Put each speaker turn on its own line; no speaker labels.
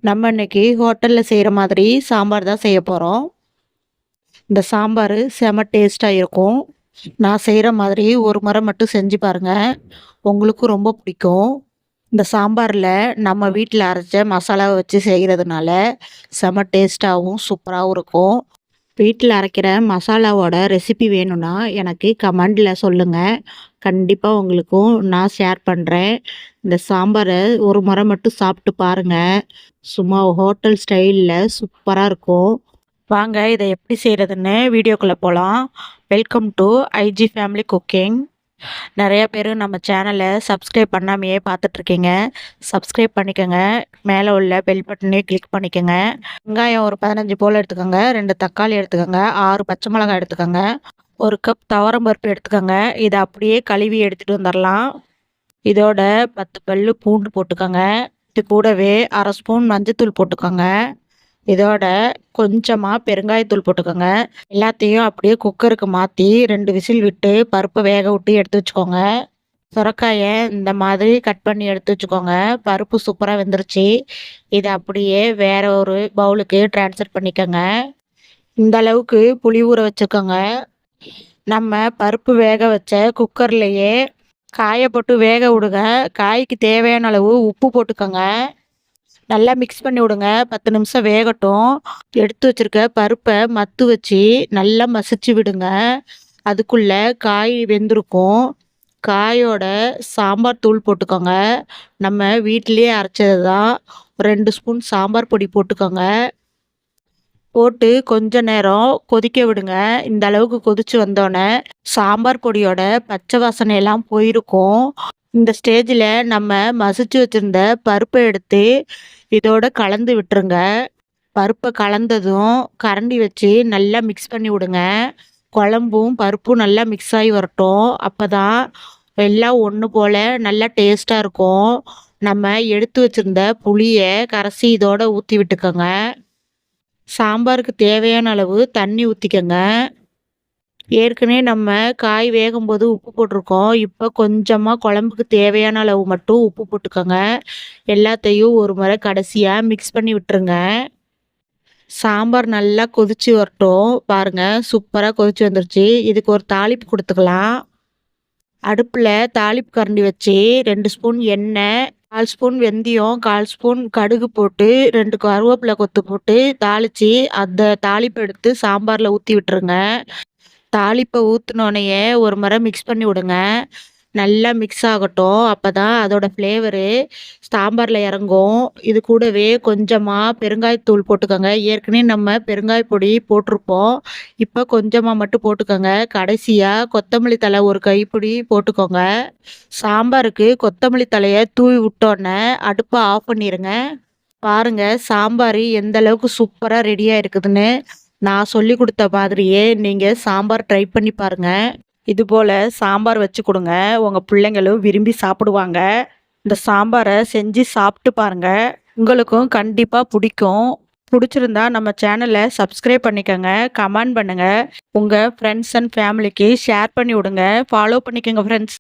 நம்ம இன்னைக்கு ஹோட்டல்ல செய்கிற மாதிரி சாம்பார் தான் செய்ய போகிறோம். இந்த சாம்பார் செம டேஸ்ட்டாக இருக்கும். நான் செய்கிற மாதிரி ஒரு முறை மட்டும் செஞ்சு பாருங்க, உங்களுக்கும் ரொம்ப பிடிக்கும். இந்த சாம்பாரில் நம்ம வீட்டில் அரைச்ச மசாலாவை வச்சு செய்கிறதுனால செம டேஸ்ட்டாகவும் சூப்பராகவும் இருக்கும். வீட்டில் அரைக்கிற மசாலாவோட ரெசிபி வேணும்னா எனக்கு கமெண்டில் சொல்லுங்கள். கண்டிப்பாக உங்களுக்கும் நான் ஷேர் பண்ணுறேன். இந்த சாம்பாரை ஒரு முறை மட்டும் சாப்பிட்டு பாருங்கள். சும்மா ஹோட்டல் ஸ்டைலில் சூப்பராக இருக்கும். வாங்க இதை எப்படி செய்கிறதுன்னு வீடியோக்குள்ளே போகலாம். Welcome to IG family cooking. நிறைய பேர் நம்ம சேனலை சப்ஸ்கிரைப் பண்ணாமையே பார்த்துட்ருக்கீங்க. சப்ஸ்கிரைப் பண்ணிக்கோங்க. மேலே உள்ள பெல் பட்டனையும் கிளிக் பண்ணிக்கோங்க. வெங்காயம் ஒரு 15 போல் எடுத்துக்கோங்க. 2 தக்காளி எடுத்துக்கோங்க. 6 பச்சை மிளகாய் எடுத்துக்கோங்க. 1 கப் துவரம்பருப்பு எடுத்துக்கோங்க. இதை அப்படியே கழுவி எடுத்துகிட்டு வந்துடலாம். இதோட 10 பல்லு பூண்டு போட்டுக்கோங்க. இது கூடவே 1/2 ஸ்பூன் மஞ்சத்தூள் போட்டுக்கோங்க. இதோட கொஞ்சமாக பெருங்காயத்தூள் போட்டுக்கோங்க. எல்லாத்தையும் அப்படியே குக்கருக்கு மாற்றி 2 விசில் விட்டு பருப்பை வேக விட்டு எடுத்து வச்சுக்கோங்க. சுரக்காயை இந்த மாதிரி கட் பண்ணி எடுத்து வச்சுக்கோங்க. பருப்பு சூப்பராக வெந்துருச்சு. இதை அப்படியே வேற ஒரு பவுலுக்கு ட்ரான்ஸ்ஃபர் பண்ணிக்கோங்க. இந்த அளவுக்கு புளி ஊற வச்சுக்கோங்க. நம்ம பருப்பு வேக வச்ச குக்கர்லேயே காயை போட்டு வேக விடுங்க. காய்க்கு தேவையான அளவு உப்பு போட்டுக்கோங்க. நல்லா மிக்ஸ் பண்ணி விடுங்க. 10 நிமிஷம் வேகட்டும். எடுத்து வச்சிருக்க பருப்பை மத்து வச்சு நல்லா மசிச்சு விடுங்க. அதுக்குள்ளே காய் வெந்திருக்கும். காயோட சாம்பார் தூள் போட்டுக்கோங்க. நம்ம வீட்டிலேயே அரைச்சது தான். 2 ஸ்பூன் சாம்பார் பொடி போட்டுக்கோங்க. போட்டு கொஞ்ச நேரம் கொதிக்க விடுங்க. இந்த அளவுக்கு கொதிச்சு வந்தோடனே சாம்பார் பொடியோட பச்சை வாசனையெல்லாம் போயிருக்கும். இந்த ஸ்டேஜில் நம்ம மசிச்சு வச்சுருந்த பருப்பை எடுத்து இதோட கலந்து விட்டுருங்க. பருப்பை கலந்ததும் கரண்டி வச்சு நல்லா மிக்ஸ் பண்ணி விடுங்க. குழம்பும் பருப்பும் நல்லா மிக்ஸ் ஆகி வரட்டும். அப்போ தான் எல்லாம் ஒன்று போல் நல்லா டேஸ்ட்டாக இருக்கும். நம்ம எடுத்து வச்சுருந்த புளியை கரைச்சி இதோட ஊற்றி விட்டுக்கோங்க. சாம்பாருக்கு தேவையான அளவு தண்ணி ஊற்றிக்கோங்க. ஏற்கனவே நம்ம காய் வேகும்போது உப்பு போட்டிருக்கோம். இப்போ கொஞ்சமாக குழம்புக்கு தேவையான அளவு மட்டும் உப்பு போட்டுக்கோங்க. எல்லாத்தையும் ஒரு முறை கடைசியாக மிக்ஸ் பண்ணி விட்டுருங்க. சாம்பார் நல்லா கொதிச்சு வரட்டும். பாருங்கள், சூப்பராக கொதிச்சு வந்துருச்சு. இதுக்கு ஒரு தாளிப்பு கொடுத்துக்கலாம். அடுப்பில் தாளிப்பு கரண்டி வச்சு 2 ஸ்பூன் எண்ணெய், 1/4 ஸ்பூன் வெந்தயம், 1/4 ஸ்பூன் கடுகு போட்டு 2 கருவேப்பிலை கொத்து போட்டு தாளித்து அந்த தாளிப்பை எடுத்து சாம்பாரில் ஊற்றி விட்டுருங்க. தாளிப்பை ஊற்றினோடனேயே ஒரு முறை மிக்ஸ் பண்ணி விடுங்க. நல்லா மிக்ஸ் ஆகட்டும். அப்போ தான் அதோட ஃப்ளேவரு சாம்பாரில் இறங்கும். இது கூடவே கொஞ்சமாக பெருங்காயத்தூள் போட்டுக்கோங்க. ஏற்கனவே நம்ம பெருங்காய பொடி போட்டிருப்போம். இப்போ கொஞ்சமாக மட்டும் போட்டுக்கோங்க. கடைசியாக கொத்தமல்லி தழை ஒரு கைப்பிடி போட்டுக்கோங்க. சாம்பாருக்கு கொத்தமல்லி தழையை தூவி விட்டோன்னே அடுப்பை ஆஃப் பண்ணிடுங்க. பாருங்கள், சாம்பார் எந்த அளவுக்கு சூப்பராக ரெடியாக இருக்குதுன்னு. நான் சொல்லி கொடுத்த மாதிரியே நீங்கள் சாம்பார் ட்ரை பண்ணி பாருங்கள். இதுபோல் சாம்பார் வச்சு கொடுங்க. உங்கள் பிள்ளைங்களும் விரும்பி சாப்பிடுவாங்க. இந்த சாம்பாரை செஞ்சு சாப்பிட்டு பாருங்கள். உங்களுக்கும் கண்டிப்பாக பிடிக்கும். பிடிச்சிருந்தா நம்ம சேனலை சப்ஸ்கிரைப் பண்ணிக்கோங்க. கமெண்ட் பண்ணுங்கள். உங்கள் ஃப்ரெண்ட்ஸ் அண்ட் ஃபேமிலிக்கு ஷேர் பண்ணி விடுங்க. ஃபாலோ பண்ணிக்கோங்க ஃப்ரெண்ட்ஸ்.